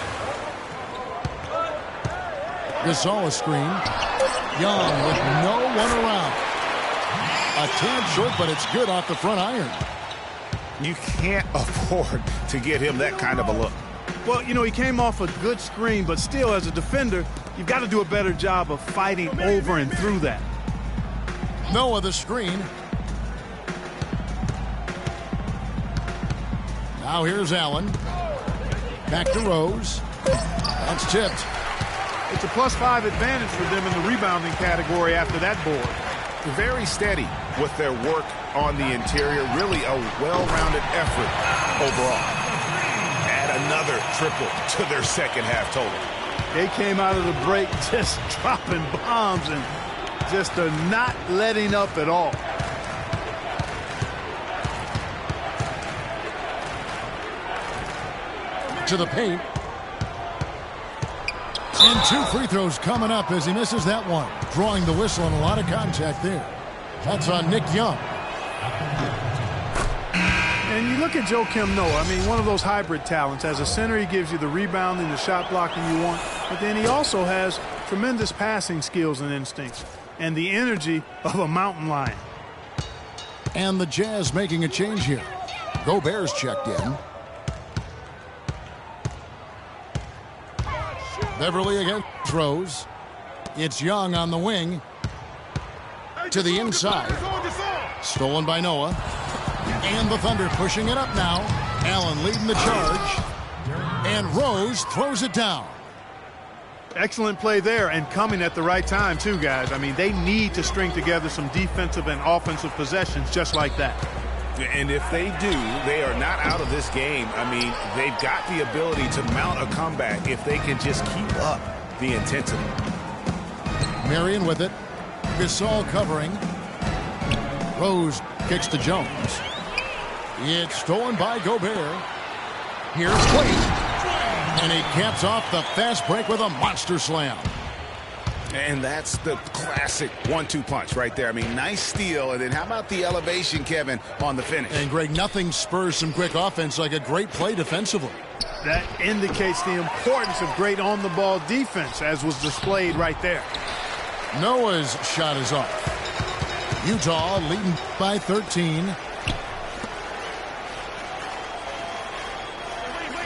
S2: Gasol a screen. Young with no one around. A tad short, but it's good off the front iron.
S3: You can't afford to get him that kind of a look.
S1: Well, you know, he came off a good screen, but still, as a defender, you've got to do a better job of fighting over and through that.
S2: Noah the screen. Now here's Allen. Back to Rose. That's tipped.
S1: It's a +5 advantage for them in the rebounding category after that board.
S3: Very steady with their work on the interior. Really a well-rounded effort overall. Add another triple to their second half total.
S1: They came out of the break just dropping bombs and just not letting up at all.
S2: To the paint. And 2 free throws coming up as he misses that one. Drawing the whistle and a lot of contact there. That's on Nick Young.
S1: And you look at Joakim Noah, I mean, one of those hybrid talents. As a center, he gives you the rebounding, the shot blocking you want. But then he also has tremendous passing skills and instincts. And the energy of a mountain lion.
S2: And the Jazz making a change here. Gobert's checked in. Beverly against Rose. It's Young on the wing. To the inside. Stolen by Noah. And the Thunder pushing it up now. Allen leading the charge. And Rose throws it down.
S1: Excellent play there and coming at the right time too, guys. I mean, they need to string together some defensive and offensive possessions just like that.
S3: And if they do, they are not out of this game. I mean, they've got the ability to mount a comeback if they can just keep up the intensity.
S2: Marion with it. Gasol covering. Rose kicks to Jones. It's stolen by Gobert. Here's Wade. And he caps off the fast break with a monster slam.
S3: And that's the classic 1-2 punch right there. I mean, nice steal. And then how about the elevation, Kevin, on the finish?
S2: And, Greg, nothing spurs some quick offense like a great play defensively.
S1: That indicates the importance of great on-the-ball defense, as was displayed right there.
S2: Noah's shot is off. Utah leading by 13.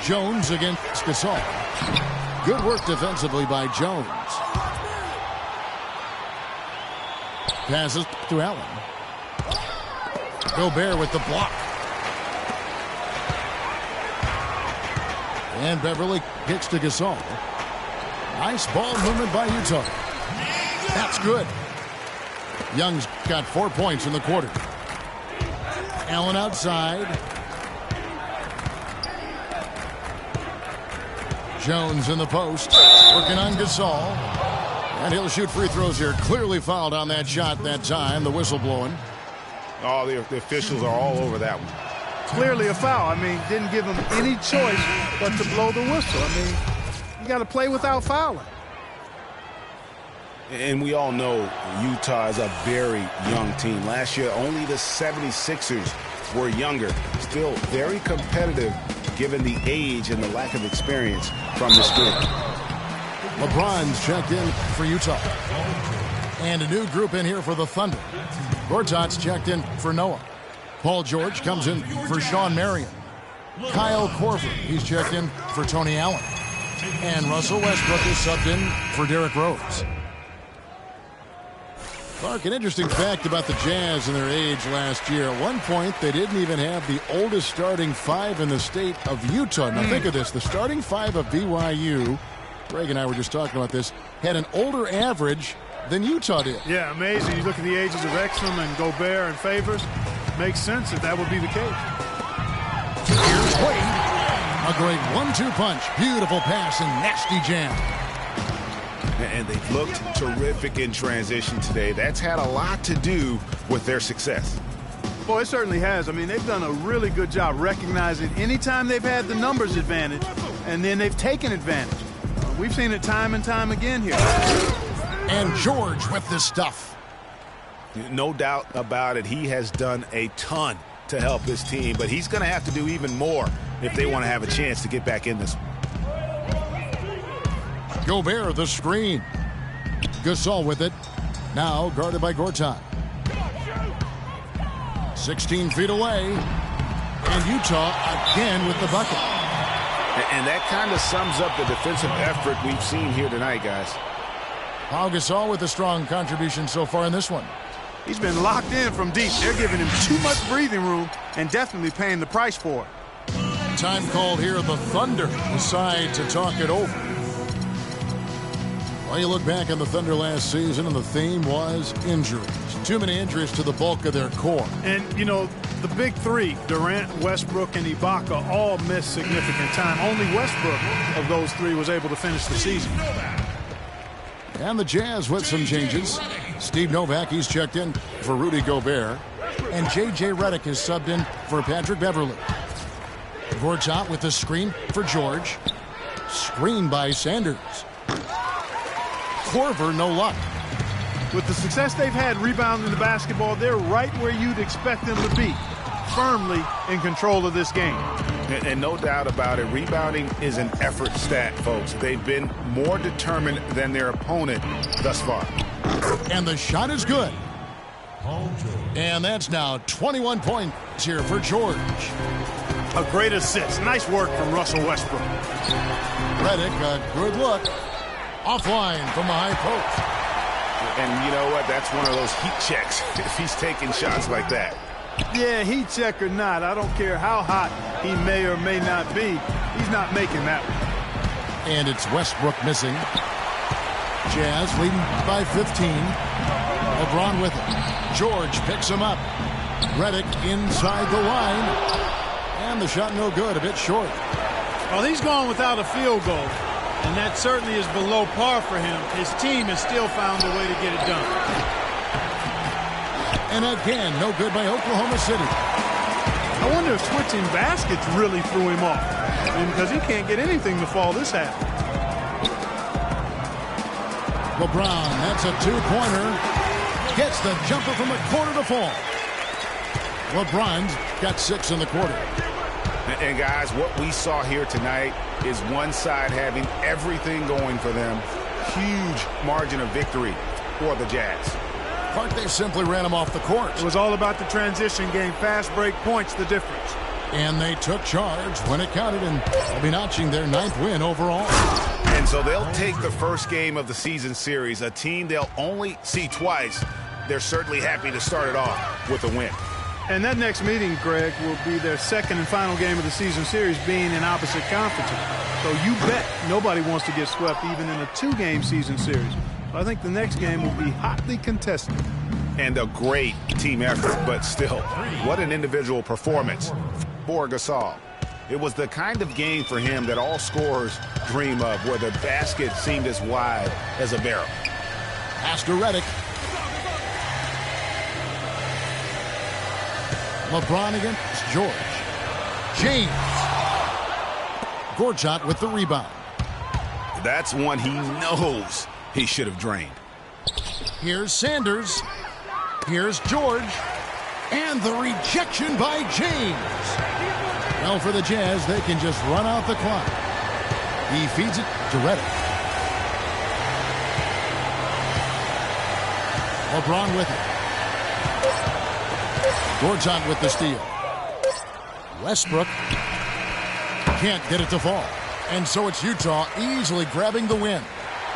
S2: Jones against Gasol. Good work defensively by Jones. Passes to Allen. Gobert with the block. And Beverly kicks to Gasol. Nice ball movement by Utah. That's good. Young's got 4 points in the quarter. Allen outside. Jones in the post. Working on Gasol. And he'll shoot free throws here. Clearly fouled on that shot that time. The whistle blowing.
S3: Oh, the officials are all over that one.
S1: Clearly a foul. I mean, didn't give him any choice but to blow the whistle. I mean, you got to play without fouling.
S3: And we all know Utah is a very young team. Last year, only the 76ers were younger. Still very competitive given the age and the lack of experience from this group.
S2: LeBron's checked in for Utah. And a new group in here for the Thunder. Gortat's checked in for Noah. Paul George comes in for Sean Marion. Kyle Korver, he's checked in for Tony Allen. And Russell Westbrook is subbed in for Derrick Rose. Clark, an interesting fact about the Jazz and their age last year. At one point, they didn't even have the oldest starting 5 in the state of Utah. Now think of this. The starting 5 of BYU, Greg and I were just talking about this, had an older average than Utah did.
S1: Yeah, amazing. You look at the ages of Exum and Gobert and Favors. Makes sense that would be the case.
S2: Here's Wade. A great 1-2 punch. Beautiful pass and nasty jam.
S3: And they've looked terrific in transition today. That's had a lot to do with their success.
S1: Well, it certainly has. I mean, they've done a really good job recognizing anytime they've had the numbers advantage, and then they've taken advantage. We've seen it time and time again here.
S2: And George with this stuff.
S3: No doubt about it. He has done a ton to help his team, but he's going to have to do even more if they want to have a chance to get back in this.
S2: Gobert, the screen. Gasol with it. Now guarded by Gortat. 16 feet away. And Utah again with the bucket.
S3: And that kind of sums up the defensive effort we've seen here tonight, guys.
S2: Pau Gasol with a strong contribution so far in this one.
S1: He's been locked in from deep. They're giving him too much breathing room and definitely paying the price for it.
S2: Time called here. The Thunder decide to talk it over. Well, you look back on the Thunder last season, and the theme was injuries. Too many injuries to the bulk of their core.
S1: And, you know, the big three, Durant, Westbrook, and Ibaka, all missed significant time. Only Westbrook of those three was able to finish the season.
S2: And the Jazz with some changes. Steve Novak, he's checked in for Rudy Gobert. And J.J. Redick is subbed in for Patrick Beverley. Gortat with the screen for George. Screen by Sanders. Korver, no luck.
S1: With the success they've had rebounding the basketball, they're right where you'd expect them to be, firmly in control of this game.
S3: And no doubt about it, rebounding is an effort stat, folks. They've been more determined than their opponent thus far.
S2: And the shot is good. And that's now 21 points here for George.
S1: A great assist. Nice work from Russell Westbrook.
S2: Redick, a good look. Offline from the high post.
S3: And you know what? That's one of those heat checks if he's taking shots like that.
S1: Yeah, heat check or not, I don't care how hot he may or may not be. He's not making that one.
S2: And it's Westbrook missing. Jazz leading by 15. LeBron with it. George picks him up. Redick inside the line. And the shot no good, a bit short.
S1: Well, he's gone without a field goal. And that certainly is below par for him. His team has still found a way to get it done.
S2: And again, no good by Oklahoma City.
S1: I wonder if switching baskets really threw him off. Because he can't get anything to fall this half.
S2: LeBron, that's a two-pointer. Gets the jumper from the corner to fall. LeBron's got 6 in the quarter.
S3: And guys, what we saw here tonight is one side having everything going for them. Huge margin of victory for the Jazz.
S2: Part they simply ran them off the court.
S1: It was all about the transition game. Fast break points, the difference.
S2: And they took charge when it counted, and they'll be notching their 9th win overall.
S3: And so they'll take the first game of the season series, a team they'll only see twice. They're certainly happy to start it off with a win.
S1: And that next meeting, Greg, will be their second and final game of the season series, being in opposite conferences. So you bet nobody wants to get swept even in a 2-game season series. I think the next game will be hotly contested.
S3: And a great team effort, but still, what an individual performance for Gasol. It was the kind of game for him that all scorers dream of, where the basket seemed as wide as a barrel.
S2: Pass to Redick. LeBron against George. James. Gortat with the rebound.
S3: That's one he knows he should have drained.
S2: Here's Sanders. Here's George. And the rejection by James. Well, for the Jazz, they can just run out the clock. He feeds it to Redick. LeBron with it. Gortat with the steal. Westbrook can't get it to fall. And so it's Utah easily grabbing the win.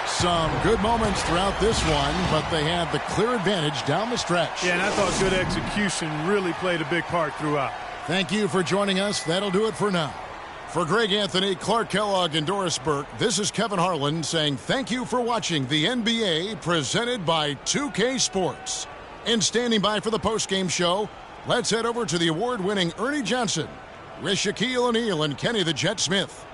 S2: Some good moments throughout this one, but they had the clear advantage down the stretch.
S1: Yeah, and I thought good execution really played a big part throughout.
S2: Thank you for joining us. That'll do it for now. For Greg Anthony, Clark Kellogg, and Doris Burke, this is Kevin Harlan saying thank you for watching the NBA presented by 2K Sports. And standing by for the postgame show, let's head over to the award-winning Ernie Johnson with Shaquille O'Neal and Kenny the Jet Smith.